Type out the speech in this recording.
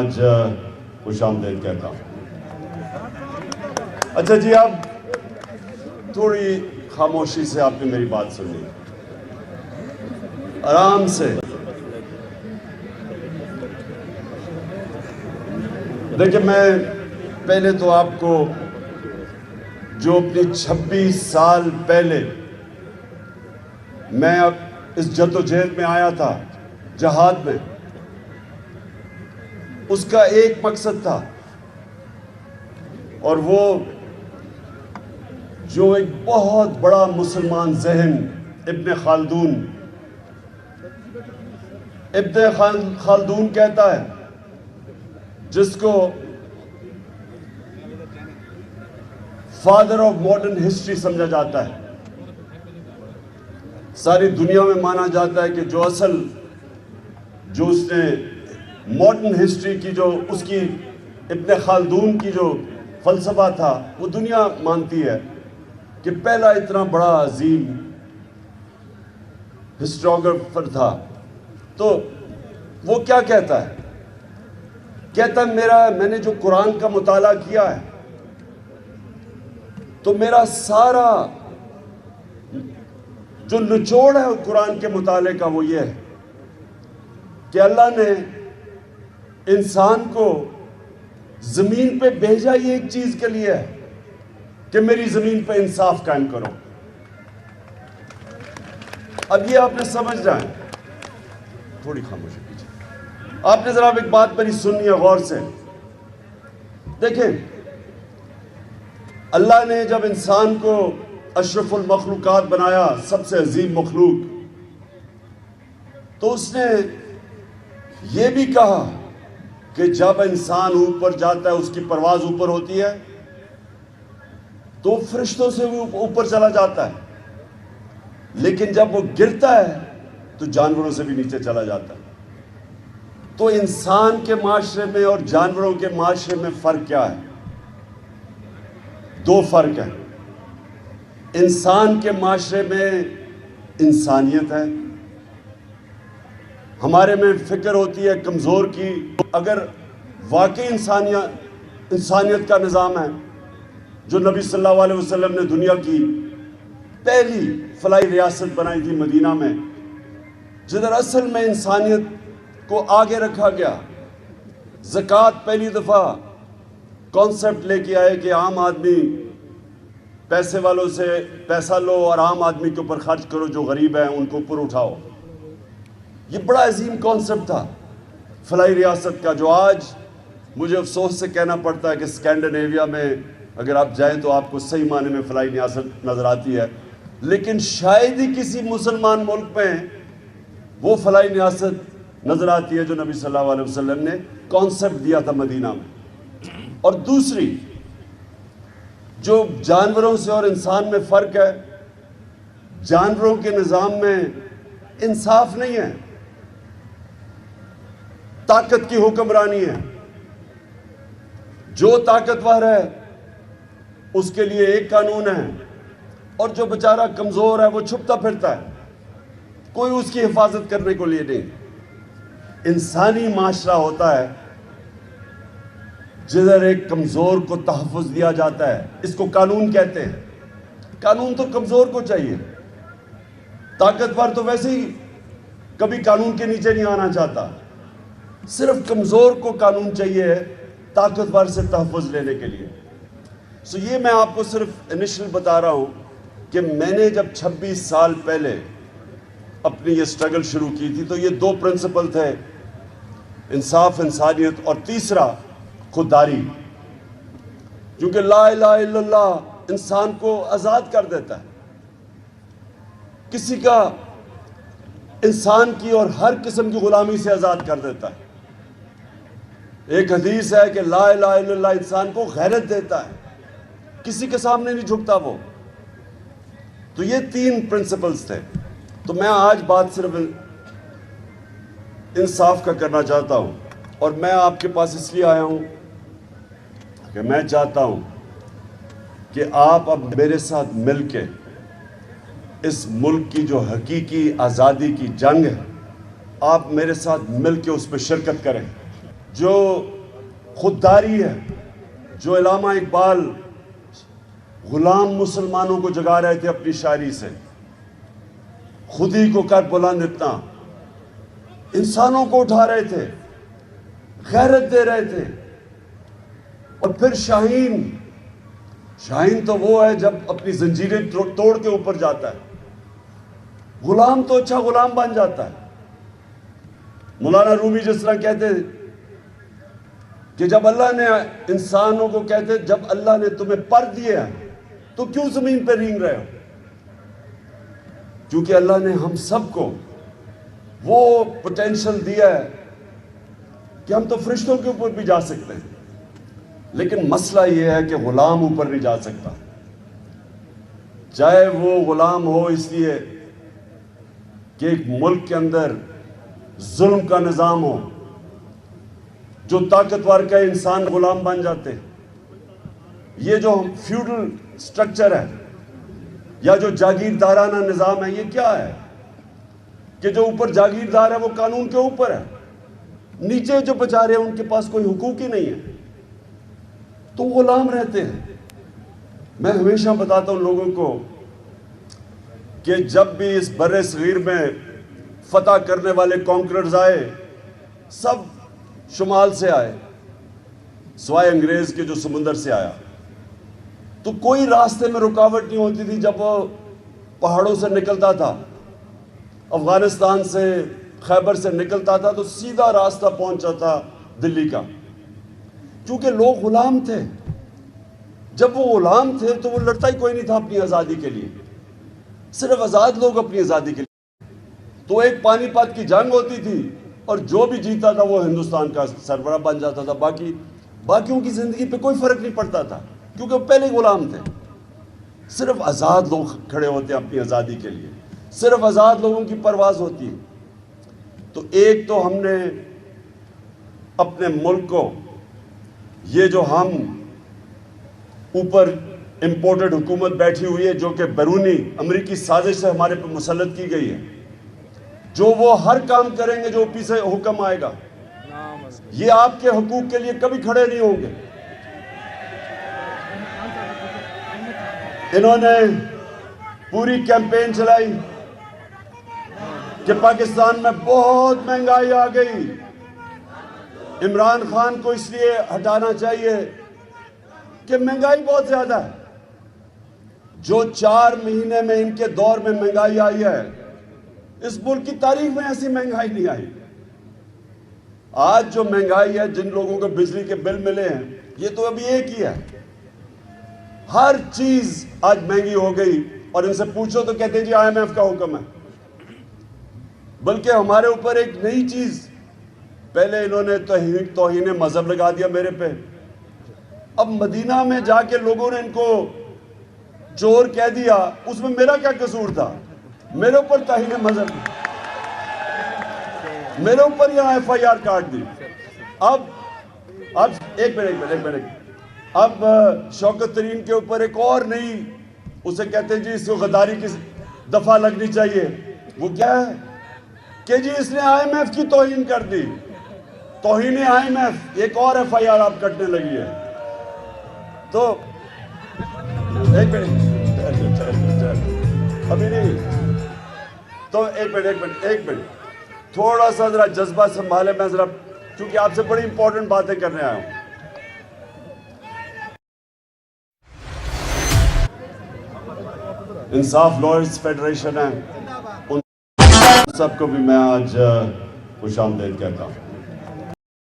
آج خوش آمدید کہتا ہوں۔ اچھا جی، اب تھوڑی خاموشی سے آپ نے میری بات سنی، آرام سے۔ دیکھیں، میں پہلے تو آپ کو جو اپنی 26 سال پہلے میں اب اس جدوجہد میں آیا تھا، جہاد میں، اس کا ایک مقصد تھا، اور وہ جو ایک بہت بڑا مسلمان ذہن ابن خلدون کہتا ہے، جس کو فادر آف ماڈرن ہسٹری سمجھا جاتا ہے۔ ساری دنیا میں مانا جاتا ہے کہ جو اس نے ماڈرن ہسٹری کی، جو اس کی ابن خلدون کی جو فلسفہ تھا، وہ دنیا مانتی ہے کہ پہلا اتنا بڑا عظیم ہسٹوریوگرافر تھا۔ تو وہ کیا کہتا ہے؟ کہتا ہے میں نے جو قرآن کا مطالعہ کیا ہے، تو میرا سارا جو نچوڑ ہے قرآن کے مطالعے کا، وہ یہ ہے کہ اللہ نے انسان کو زمین پہ بھیجا ہی ایک چیز کے لیے ہے کہ میری زمین پہ انصاف قائم کرو۔ اب یہ آپ نے سمجھ جائیں، تھوڑی خاموشی کیجیے، آپ نے ذرا ایک بات میری سننی ہے غور سے۔ دیکھیں، اللہ نے جب انسان کو اشرف المخلوقات بنایا، سب سے عظیم مخلوق، تو اس نے یہ بھی کہا کہ جب انسان اوپر جاتا ہے، اس کی پرواز اوپر ہوتی ہے، تو فرشتوں سے وہ اوپر چلا جاتا ہے، لیکن جب وہ گرتا ہے تو جانوروں سے بھی نیچے چلا جاتا ہے۔ تو انسان کے معاشرے میں اور جانوروں کے معاشرے میں فرق کیا ہے؟ دو فرق ہیں۔ انسان کے معاشرے میں انسانیت ہے، ہمارے میں فکر ہوتی ہے کمزور کی۔ اگر واقعی انسانیت کا نظام ہے، جو نبی صلی اللہ علیہ وسلم نے دنیا کی پہلی فلاحی ریاست بنائی تھی مدینہ میں، جدھر اصل میں انسانیت کو آگے رکھا گیا، زکوٰۃ پہلی دفعہ کانسیپٹ لے کے آئے کہ عام آدمی پیسے والوں سے پیسہ لو اور عام آدمی کے اوپر خرچ کرو، جو غریب ہیں ان کو اوپر اٹھاؤ۔ یہ بڑا عظیم کانسیپٹ تھا فلاحی ریاست کا، جو آج مجھے افسوس سے کہنا پڑتا ہے کہ اسکینڈینیویا میں اگر آپ جائیں تو آپ کو صحیح معنی میں فلاحی ریاست نظر آتی ہے، لیکن شاید ہی کسی مسلمان ملک میں وہ فلاحی ریاست نظر آتی ہے جو نبی صلی اللہ علیہ وسلم نے کانسیپٹ دیا تھا مدینہ میں۔ اور دوسری جو جانوروں سے اور انسان میں فرق ہے، جانوروں کے نظام میں انصاف نہیں ہے، طاقت کی حکمرانی ہے۔ جو طاقتور ہے اس کے لیے ایک قانون ہے، اور جو بیچارہ کمزور ہے وہ چھپتا پھرتا ہے، کوئی اس کی حفاظت کرنے کو لیے نہیں۔ انسانی معاشرہ ہوتا ہے جدھر ایک کمزور کو تحفظ دیا جاتا ہے، اس کو قانون کہتے ہیں۔ قانون تو کمزور کو چاہیے، طاقتور تو ویسے ہی کبھی قانون کے نیچے نہیں آنا چاہتا، صرف کمزور کو قانون چاہیے طاقتور سے تحفظ لینے کے لیے۔ سو یہ میں آپ کو صرف انیشل بتا رہا ہوں کہ میں نے جب 26 سال پہلے اپنی یہ سٹرگل شروع کی تھی، تو یہ دو پرنسپل تھے، انصاف، انسانیت، اور تیسرا خودداری، کیونکہ لا الہ الا اللہ انسان کو آزاد کر دیتا ہے، کسی کا انسان کی اور ہر قسم کی غلامی سے آزاد کر دیتا ہے۔ ایک حدیث ہے کہ لا الہ الا اللہ انسان کو غیرت دیتا ہے، کسی کے سامنے نہیں جھکتا وہ۔ تو یہ تین پرنسپلز تھے۔ تو میں آج بات صرف انصاف کا کرنا چاہتا ہوں، اور میں آپ کے پاس اس لیے آیا ہوں کہ میں چاہتا ہوں کہ آپ اب میرے ساتھ مل کے اس ملک کی جو حقیقی آزادی کی جنگ ہے، آپ میرے ساتھ مل کے اس پہ شرکت کریں۔ جو خودداری ہے، جو علامہ اقبال غلام مسلمانوں کو جگا رہے تھے اپنی شاعری سے، خود ہی کو کر بلند اتنا، انسانوں کو اٹھا رہے تھے، غیرت دے رہے تھے۔ اور پھر شاہین تو وہ ہے جب اپنی زنجیریں توڑ کے اوپر جاتا ہے، غلام تو اچھا غلام بن جاتا ہے۔ مولانا رومی جس طرح کہتے کہ جب اللہ نے انسانوں کو کہتے جب اللہ نے تمہیں پر دیے ہیں تو کیوں زمین پہ رینگ رہے ہو؟ کیونکہ اللہ نے ہم سب کو وہ پوٹینشل دیا ہے کہ ہم تو فرشتوں کے اوپر بھی جا سکتے ہیں، لیکن مسئلہ یہ ہے کہ غلام اوپر نہیں جا سکتا، چاہے وہ غلام ہو اس لیے کہ ایک ملک کے اندر ظلم کا نظام ہو، جو طاقتور کا انسان غلام بن جاتے۔ یہ جو فیوڈل سٹرکچر ہے یا جو جاگیردارانہ نظام ہے، یہ کیا ہے کہ جو اوپر جاگیردار ہے وہ قانون کے اوپر ہے، نیچے جو بیچارے ہیں ان کے پاس کوئی حقوق ہی نہیں ہے، تو غلام رہتے ہیں۔ میں ہمیشہ بتاتا ہوں لوگوں کو کہ جب بھی اس بر صغیر میں فتح کرنے والے کانکررز آئے، سب شمال سے آئے سوائے انگریز کے جو سمندر سے آیا، تو کوئی راستے میں رکاوٹ نہیں ہوتی تھی۔ جب وہ پہاڑوں سے نکلتا تھا، افغانستان سے، خیبر سے نکلتا تھا، تو سیدھا راستہ پہنچا تھا دلی کا، کیونکہ لوگ غلام تھے۔ جب وہ غلام تھے تو وہ لڑتا ہی کوئی نہیں تھا اپنی آزادی کے لیے، صرف آزاد لوگ اپنی آزادی کے لیے۔ تو ایک پانی پت کی جنگ ہوتی تھی اور جو بھی جیتا تھا وہ ہندوستان کا سربراہ بن جاتا تھا، باقیوں کی زندگی پہ کوئی فرق نہیں پڑتا تھا، کیونکہ وہ پہلے غلام تھے۔ صرف آزاد لوگ کھڑے ہوتے ہیں اپنی آزادی کے لیے، صرف آزاد لوگوں کی پرواز ہوتی ہے۔ تو ایک تو ہم نے اپنے ملک کو، یہ جو ہم اوپر امپورٹڈ حکومت بیٹھی ہوئی ہے جو کہ بیرونی امریکی سازش سے ہمارے پہ مسلط کی گئی ہے، جو وہ ہر کام کریں گے جو اوپی سے حکم آئے گا، یہ آپ کے حقوق کے لیے کبھی کھڑے نہیں ہوں گے۔ انہوں نے پوری کیمپین چلائی کہ پاکستان میں بہت مہنگائی آ گئی، عمران خان کو اس لیے ہٹانا چاہیے کہ مہنگائی بہت زیادہ ہے۔ جو 4 مہینے میں ان کے دور میں مہنگائی آئی ہے، اس ملک کی تاریخ میں ایسی مہنگائی نہیں آئی۔ آج جو مہنگائی ہے، جن لوگوں کو بجلی کے بل ملے ہیں، یہ تو ابھی ایک ہی ہے۔ ہر چیز آج مہنگی ہو گئی، اور ان سے پوچھو تو کہتے ہیں جی IMF کا حکم ہے۔ بلکہ ہمارے اوپر ایک نئی چیز، پہلے انہوں نے توہین مذہب لگا دیا میرے پہ، اب مدینہ میں جا کے لوگوں نے ان کو چور کہہ دیا، اس میں میرا کیا قصور تھا؟ میرے اوپر توہین مذہب، میرے اوپر یہاں FIR کاٹ دی۔ اب ایک منٹ اب شوکت ترین کے اوپر ایک اور نئی، اسے کہتے ہیں جی اس کو غداری کی دفعہ لگنی چاہیے۔ وہ کیا ہے کہ جی اس نے IMF کی توہین کر دی، توہین IMF، ایک اور FIR آپ کٹنے لگی ہے۔ تو ایک منٹ ابھی نہیں، تو ایک منٹ تھوڑا سا ذرا جذبہ سنبھالے، میں ذرا چونکہ آپ سے بڑی امپورٹنٹ باتیں کرنے آیا ہوں۔ انصاف لائرز فیڈریشن ہے، ان سب کو بھی میں آج خوش آمدید کہتا ہوں۔